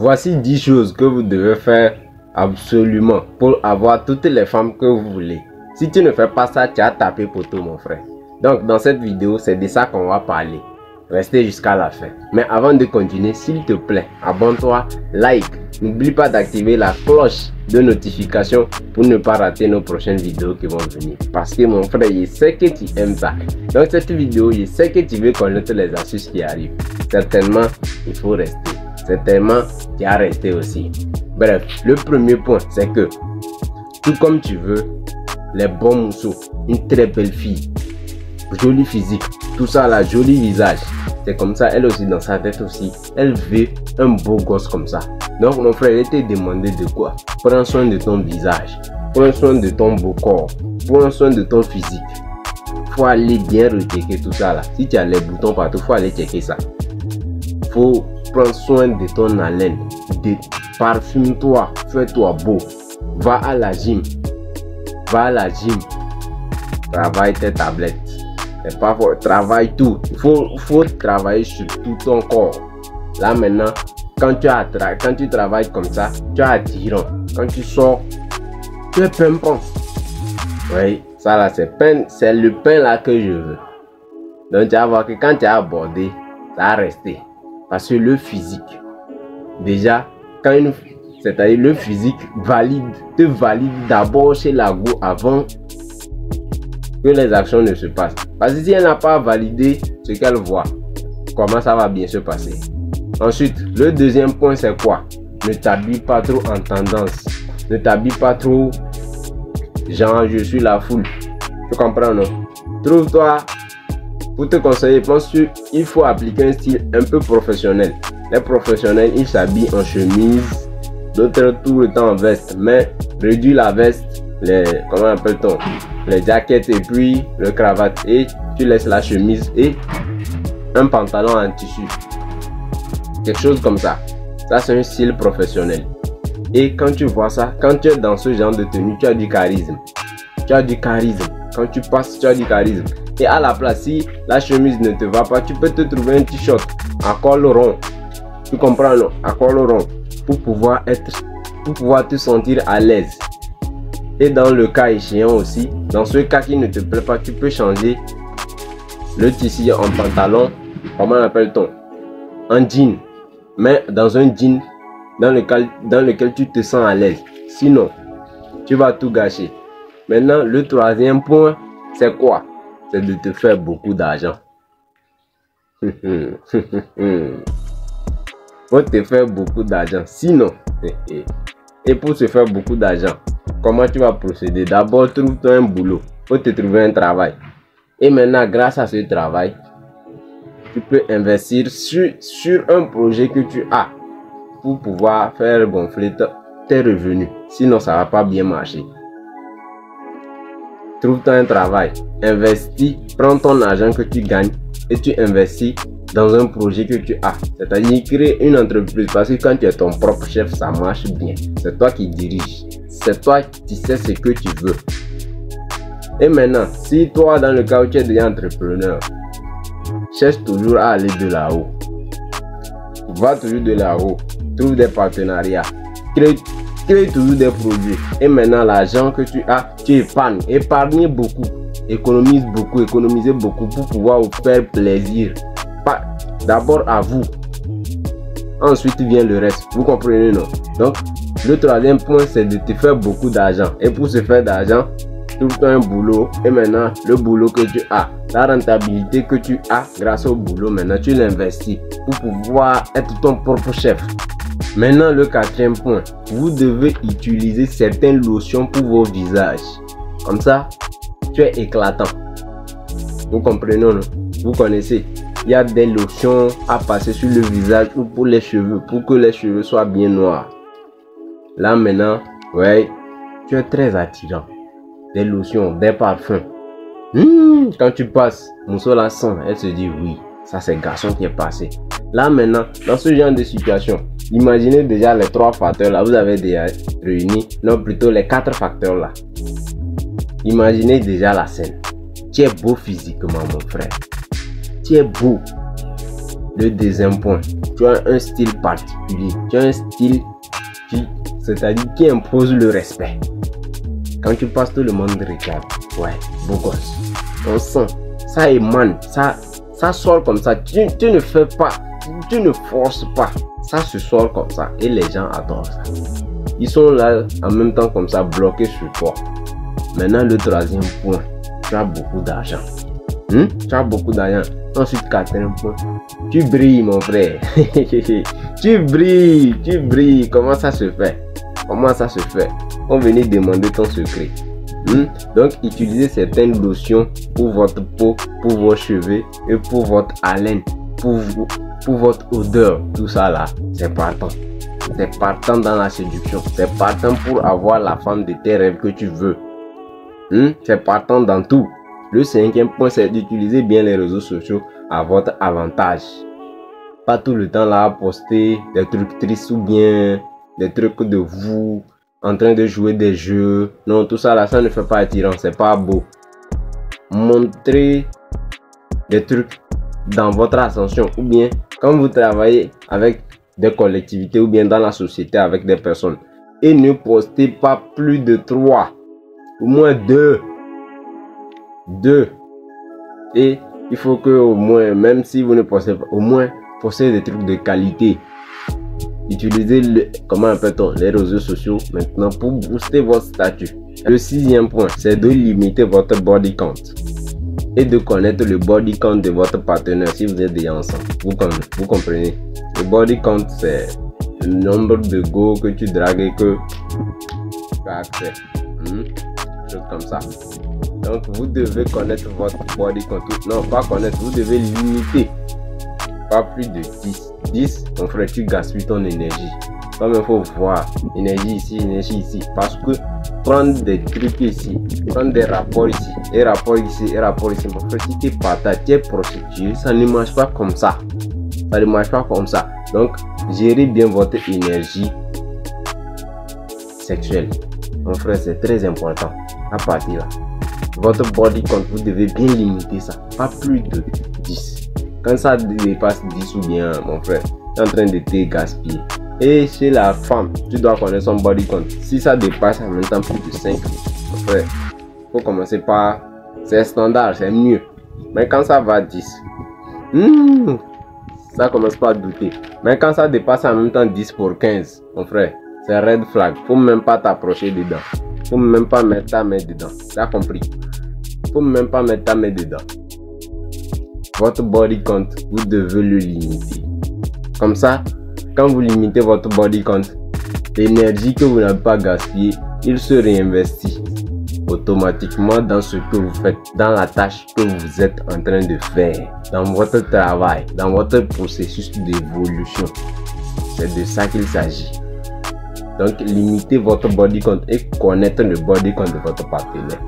Voici 10 choses que vous devez faire absolument pour avoir toutes les femmes que vous voulez. Si tu ne fais pas ça, tu as tapé poteau, mon frère. Donc dans cette vidéo, c'est de ça qu'on va parler. Restez jusqu'à la fin. Mais avant de continuer, s'il te plaît, abonne-toi, like. N'oublie pas d'activer la cloche de notification pour ne pas rater nos prochaines vidéos qui vont venir. Parce que mon frère, je sais que tu aimes ça. Donc cette vidéo, je sais que tu veux connaître les astuces qui arrivent. Certainement, il faut rester. Certainement, tu as resté aussi. Bref, le premier point, c'est que tout comme tu veux, les bons mousseaux, une très belle fille, joli physique, tout ça là, joli visage. C'est comme ça, elle aussi dans sa tête aussi, elle veut un beau gosse comme ça. Donc mon frère, il t'a demandé de quoi? Prends soin de ton visage, prends soin de ton beau corps, prends soin de ton physique. Faut aller bien rechecker tout ça là. Si tu as les boutons partout, faut aller checker ça. Faut prendre soin de ton haleine, parfume-toi, fais-toi beau. Va à la gym, travaille tes tablettes. C'est pas fort, travaille tout. Il faut travailler sur tout ton corps. Là maintenant, quand tu travailles comme ça, tu es attirant. Quand tu sors, tu es pimpant. Oui, ça là, c'est le pain là que je veux. Donc tu vas voir que quand tu as abordé, ça va rester. Parce que le physique, déjà, c'est-à-dire le physique te valide d'abord chez la go avant que les actions ne se passent. Parce que si elle n'a pas validé ce qu'elle voit, comment ça va bien se passer? Ensuite, le deuxième point, c'est quoi? Ne t'habille pas trop en tendance. Ne t'habille pas trop genre je suis la foule. Tu comprends, non? Trouve-toi, pour te conseiller, pense qu'il faut appliquer un style un peu professionnel. Les professionnels, ils s'habillent en chemise, d'autres tout le temps en veste, mais réduis la veste, comment appelle-t-on? Les jaquettes et puis le cravate, et tu laisses la chemise et un pantalon en tissu, quelque chose comme ça. Ça c'est un style professionnel. Et quand tu vois ça, quand tu es dans ce genre de tenue, tu as du charisme. Quand tu passes, tu as du charisme. Et à la place, si la chemise ne te va pas, tu peux te trouver un t-shirt à col rond. Tu comprends, non? À col rond, pour pouvoir te sentir à l'aise. Et dans le cas échéant aussi, dans ce cas qui ne te plaît pas, tu peux changer le tissu en pantalon, comment appelle-t-on? En jean. Mais dans un jean dans lequel tu te sens à l'aise. Sinon, tu vas tout gâcher. Maintenant, le troisième point, c'est quoi? C'est de te faire beaucoup d'argent. Faut te faire beaucoup d'argent. Sinon, et pour se faire beaucoup d'argent, comment tu vas procéder? D'abord, trouve-toi un boulot. Faut te trouver un travail. Et maintenant, grâce à ce travail, tu peux investir sur un projet que tu as pour pouvoir faire gonfler tes revenus. Sinon, ça ne va pas bien marcher. Trouve-toi un travail. Investis. Prends ton argent que tu gagnes et tu investis dans un projet que tu as. C'est-à-dire créer une entreprise. Parce que quand tu es ton propre chef, ça marche bien. C'est toi qui diriges. C'est toi qui sais ce que tu veux. Et maintenant, si toi, dans le cas où tu es déjà entrepreneur, cherche toujours à aller de là-haut. Va toujours de là-haut. Trouve des partenariats. Crée toujours des produits. Et maintenant, l'argent que tu as, tu épargnes. Épargnez beaucoup. Économisez beaucoup pour pouvoir vous faire plaisir. D'abord à vous. Ensuite vient le reste. Vous comprenez, non? Donc, le troisième point, c'est de te faire beaucoup d'argent. Et pour se faire d'argent, trouve-toi un boulot. Et maintenant, le boulot que tu as, la rentabilité que tu as grâce au boulot, maintenant tu l'investis pour pouvoir être ton propre chef. Maintenant, le quatrième point, vous devez utiliser certaines lotions pour vos visages. Comme ça, tu es éclatant. Vous comprenez, non? Vous connaissez. Il y a des lotions à passer sur le visage ou pour les cheveux, pour que les cheveux soient bien noirs. Là maintenant, ouais, tu es très attirant. Des lotions, des parfums. Quand tu passes, Mousseau la sent, elle se dit oui, ça c'est garçon qui est passé. Là maintenant, dans ce genre de situation, imaginez déjà les 3 facteurs là, vous avez déjà réuni, non plutôt les 4 facteurs là. Imaginez déjà la scène. Tu es beau physiquement, mon frère. Tu es beau. Le deuxième point, tu tu as un style particulier. Tu as un style c'est-à-dire qui impose le respect. Quand tu passes, tout le monde regarde. Ouais, beau gosse. On sent, ça émane, ça sort comme ça. Tu ne fais pas, tu ne forces pas. Ça se sort comme ça et les gens adorent ça. Ils sont là en même temps comme ça, bloqués sur toi. Maintenant, le troisième point, tu as beaucoup d'argent. Tu as beaucoup d'argent. Ensuite, quatrième point, tu brilles, mon frère. Tu brilles. Comment ça se fait? Comment ça se fait? On venait demander ton secret. Donc, utilisez certaines lotions pour votre peau, pour vos cheveux et pour votre haleine, pour votre odeur. Tout ça là, c'est partant. C'est partant dans la séduction. C'est partant pour avoir la femme de tes rêves que tu veux. C'est partant dans tout. Le cinquième point, c'est d'utiliser bien les réseaux sociaux à votre avantage. Pas tout le temps là à poster des trucs tristes ou bien des trucs de vous en train de jouer des jeux. Non, tout ça là, ça ne fait pas attirant, c'est pas beau. Montrez des trucs dans votre ascension ou bien quand vous travaillez avec des collectivités ou bien dans la société avec des personnes. Et ne postez pas plus de 3, au moins 2. Et il faut que au moins, même si vous ne postez pas, au moins postez des trucs de qualité. Utilisez comment appelle-t-on, les réseaux sociaux maintenant pour booster votre statut. Le sixième point, c'est de limiter votre body count et de connaître le body count de votre partenaire si vous êtes déjà ensemble. Vous comprenez? Le body count, c'est le nombre de go que tu dragues et que tu as accès. Chose comme ça. Donc vous devez connaître votre body count. Non, pas connaître, vous devez limiter. Pas plus de 10. 10, mon frère, tu gaspilles ton énergie. Comme il faut voir, énergie ici. Parce que prendre des trucs ici, prendre des rapports ici, et rapports ici, mon frère, si tu es partage, tu es prostitué, ça ne marche pas comme ça. Ça ne marche pas comme ça. Donc, gérez bien votre énergie sexuelle. Mon frère, c'est très important. À partir là, votre body count, vous devez bien limiter ça. Pas plus de 10. Quand ça dépasse 10 ou bien, mon frère, tu es en train de te gaspiller. Et chez la femme, tu dois connaître son body count. Si ça dépasse en même temps plus de 5, mon frère, faut commencer par... C'est standard, c'est mieux. Mais quand ça va à 10, ça commence pas à douter. Mais quand ça dépasse en même temps 10 pour 15, mon frère, c'est red flag. Faut même pas t'approcher dedans. Faut même pas mettre ta main dedans. T'as compris? Faut même pas mettre ta main dedans. Votre body count, vous devez le limiter. Comme ça, quand vous limitez votre body count, l'énergie que vous n'avez pas gaspillée, il se réinvestit automatiquement dans ce que vous faites, dans la tâche que vous êtes en train de faire, dans votre travail, dans votre processus d'évolution. C'est de ça qu'il s'agit. Donc, limitez votre body count et connaître le body count de votre partenaire.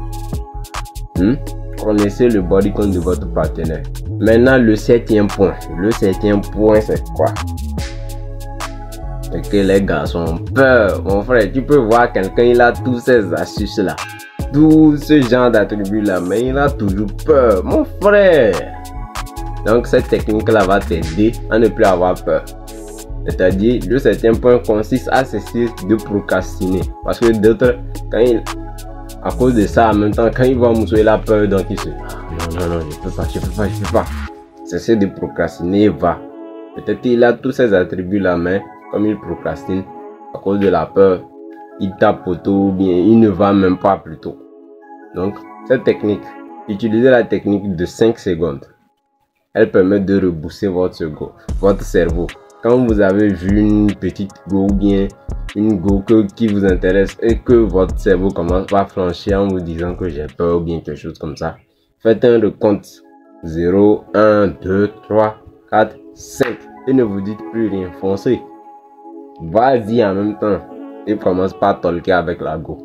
Connaissez le body count de votre partenaire. Maintenant, le septième point. Le septième point, c'est quoi? C'est que les garçons ont peur. Mon frère, tu peux voir quelqu'un, il a tous ces astuces là. Tout ce genre d'attributs là, mais il a toujours peur. Mon frère. Donc, cette technique là va t'aider à ne plus avoir peur. C'est-à-dire, le septième point consiste à cesser de procrastiner. Parce que d'autres, à cause de ça, en même temps, quand il va mousser, il a peur, donc il se dit, non, je peux pas. Cessez de procrastiner, va. Peut-être qu'il a tous ces attributs là, mais comme il procrastine, à cause de la peur, il tape au tout, ou bien il ne va même pas plus tôt. Donc, cette technique, utilisez la technique de 5 secondes. Elle permet de rebooster votre cerveau. Quand vous avez vu une petite go ou bien une go qui vous intéresse et que votre cerveau commence à flancher en vous disant que j'ai peur ou bien quelque chose comme ça, faites un recompte 0, 1, 2, 3, 4, 5 et ne vous dites plus rien, foncez. Vas-y en même temps et commence pas à talker avec la go.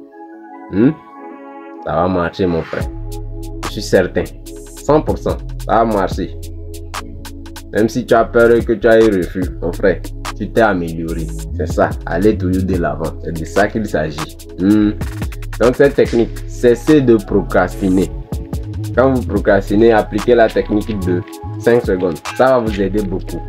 Ça va marcher, mon frère. Je suis certain. 100%. Ça va marcher. Même si tu as peur et que tu as eu refus, mon frère, tu t'es amélioré. C'est ça. Allez toujours de l'avant. C'est de ça qu'il s'agit. Donc cette technique, cessez de procrastiner. Quand vous procrastinez, appliquez la technique de 5 secondes. Ça va vous aider beaucoup.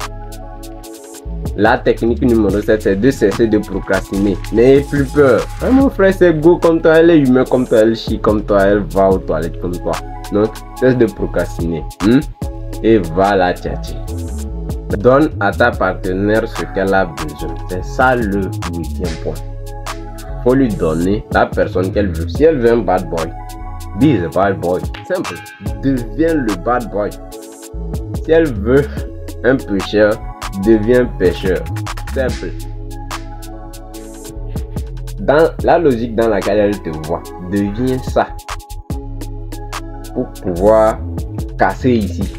La technique numéro 7, c'est de cesser de procrastiner. N'ayez plus peur. Ah, mon frère, c'est go comme toi, elle est humaine comme toi, elle chie comme toi, elle va aux toilettes comme toi. Donc, cesse de procrastiner. Et va la tchatcher. Donne à ta partenaire ce qu'elle a besoin. C'est ça le 8e point. Faut lui donner la personne qu'elle veut. Si elle veut un bad boy, be the bad boy. Simple. Deviens le bad boy. Si elle veut un pêcheur, deviens pêcheur. Simple. Dans la logique dans laquelle elle te voit, deviens ça. Pour pouvoir casser ici.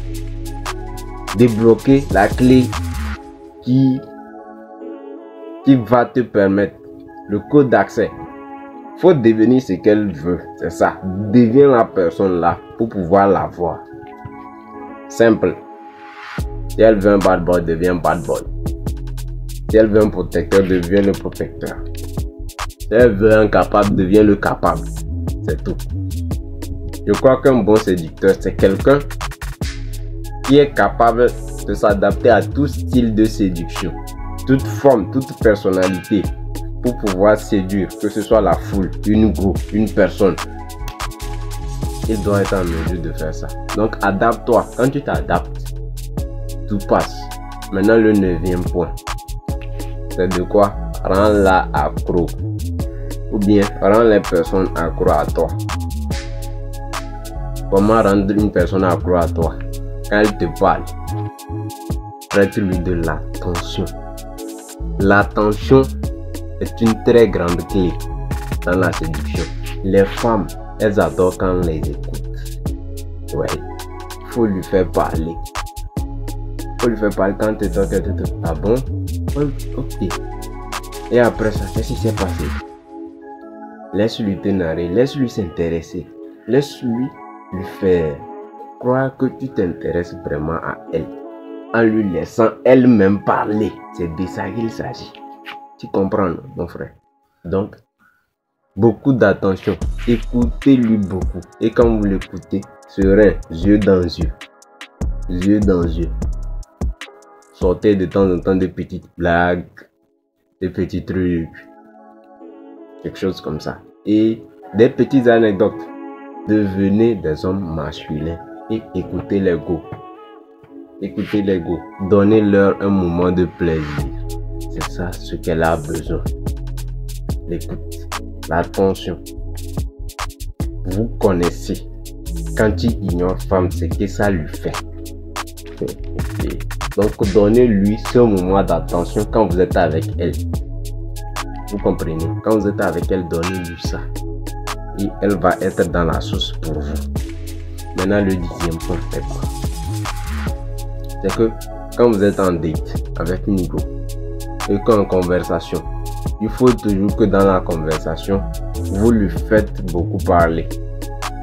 Débloquer la clé qui va te permettre le code d'accès. Faut devenir ce qu'elle veut, c'est ça. Deviens la personne là pour pouvoir la voir. Simple. Si elle veut un bad boy, deviens bad boy. Si elle veut un protecteur, deviens le protecteur. Si elle veut un capable, deviens le capable. C'est tout. Je crois qu'un bon séducteur, c'est quelqu'un qui est capable de s'adapter à tout style de séduction, toute forme, toute personnalité, pour pouvoir séduire, que ce soit la foule, une groupe, une personne. Il doit être en mesure de faire ça. Donc adapte-toi. Quand tu t'adaptes, tout passe. Maintenant le 9e point, c'est de quoi? Rends-la accro. Ou bien rends les personnes accro à toi. Comment rendre une personne accro à toi? Quand elle te parle, prête-lui de l'attention. L'attention est une très grande clé dans la séduction. Les femmes, elles adorent quand on les écoute. Ouais, faut lui faire parler. Faut lui faire parler quand tu te dis, ah bon? Ok. Et après ça, qu'est-ce qui s'est passé? Laisse-lui te narrer, laisse-lui s'intéresser. Laisse-lui lui faire croire que tu t'intéresses vraiment à elle. En lui laissant elle-même parler. C'est de ça qu'il s'agit. Tu comprends, mon frère? Donc, beaucoup d'attention. Écoutez-lui beaucoup. Et quand vous l'écoutez, serein, yeux dans yeux. Yeux dans yeux. Sortez de temps en temps de petites blagues, des petits trucs. Quelque chose comme ça. Et des petites anecdotes. Devenez des hommes masculins et écoutez les go. Écoutez les go. Donnez-leur un moment de plaisir. C'est ça ce qu'elle a besoin. L'écoute, l'attention. Vous connaissez. Quand tu ignores femme, c'est que ça lui fait. Okay. Donc donnez-lui ce moment d'attention quand vous êtes avec elle. Vous comprenez? Quand vous êtes avec elle, donnez-lui ça. Et elle va être dans la sauce pour vous. Maintenant le 10e point, c'est quoi? C'est que quand vous êtes en date avec une go et qu'en conversation, il faut toujours que dans la conversation, vous lui faites beaucoup parler.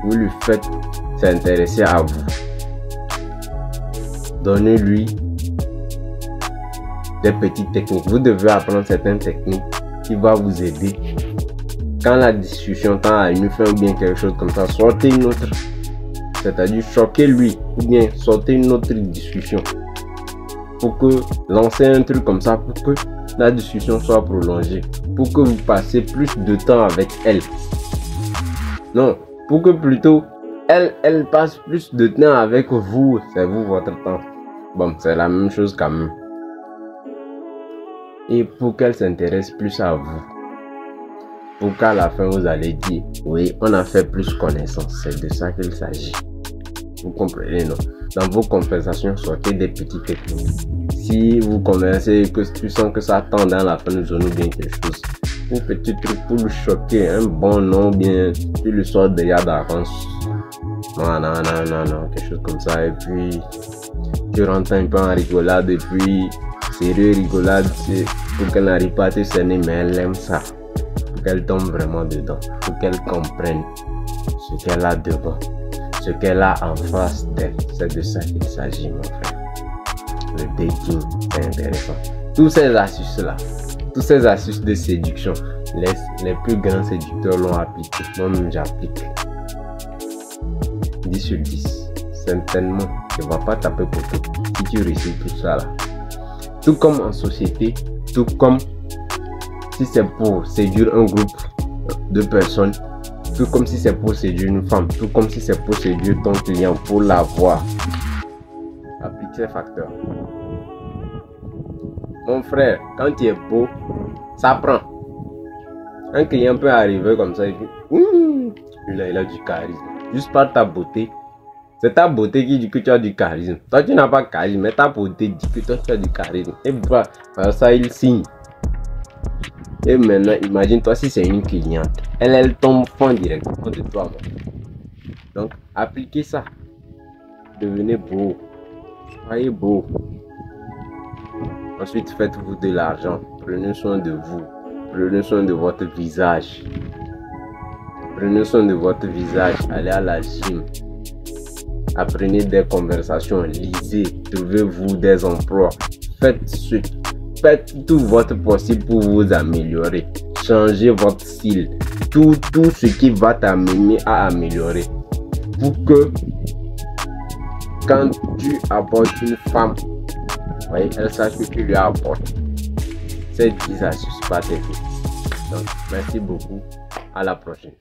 Vous lui faites s'intéresser à vous. Donnez-lui des petites techniques. Vous devez apprendre certaines techniques qui vont vous aider. Quand la discussion tend à une fin ou bien quelque chose comme ça, sortez une autre. C'est-à-dire choquez-lui ou bien sortez une autre discussion. Pour que lancer un truc comme ça, pour que la discussion soit prolongée. Pour que vous passiez plus de temps avec elle. Non, pour que plutôt elle passe plus de temps avec vous. C'est vous votre temps. Bon, c'est la même chose quand même. Et pour qu'elle s'intéresse plus à vous. Pour qu'à la fin vous allez dire, oui, on a fait plus connaissance. C'est de ça qu'il s'agit. Vous comprenez, non? Dans vos conversations, sortez des petites techniques. Si vous conversez et que tu sens que ça tend dans la fin de zone ou bien quelque chose, un petit truc pour le choquer, un bon nom, bien, tu le sors déjà d'avance. Non, quelque chose comme ça. Et puis, tu rentres un peu en rigolade. Et puis, sérieux rigolade, c'est pour qu'elle n'arrive pas à te cerner, mais elle aime ça. Pour qu'elle tombe vraiment dedans. Pour qu'elle comprenne ce qu'elle a devant. Ce qu'elle a en face d'elle. C'est de ça qu'il s'agit, mon frère. Le dating, c'est intéressant. Tous ces astuces-là, toutes ces astuces de séduction, les plus grands séducteurs l'ont appliqué. Moi-même, j'applique. 10 sur 10. Certainement, tu ne vas pas taper pour tout. Si tu réussis tout ça là, tout comme en société, tout comme si c'est pour séduire un groupe de personnes, tout comme si c'est pour séduire une femme, tout comme si c'est pour séduire ton client, pour l'avoir. Applique ces facteurs. Mon frère, quand tu es beau, ça prend. Un client peut arriver comme ça et dire il a du charisme. Juste par ta beauté. C'est ta beauté qui dit que tu as du charisme. Toi, tu n'as pas de charisme, mais ta beauté dit que toi, tu as du charisme. Et voilà, ça, il signe. Et maintenant, imagine-toi si c'est une cliente. Elle tombe fond directement de toi. Donc, appliquez ça. Devenez beau. Soyez beau. Ensuite, faites-vous de l'argent. Prenez soin de vous. Prenez soin de votre visage. Prenez soin de votre visage. Allez à la gym. Apprenez des conversations. Lisez. Trouvez-vous des emplois. Faites tout votre possible pour vous améliorer. Changez votre style. Tout ce qui va t'amener à améliorer. Pour que quand tu abordes une femme, voyez, elle sache que tu lui apportes. Cette visage, je ne suis pas terrible. Donc, merci beaucoup. À la prochaine.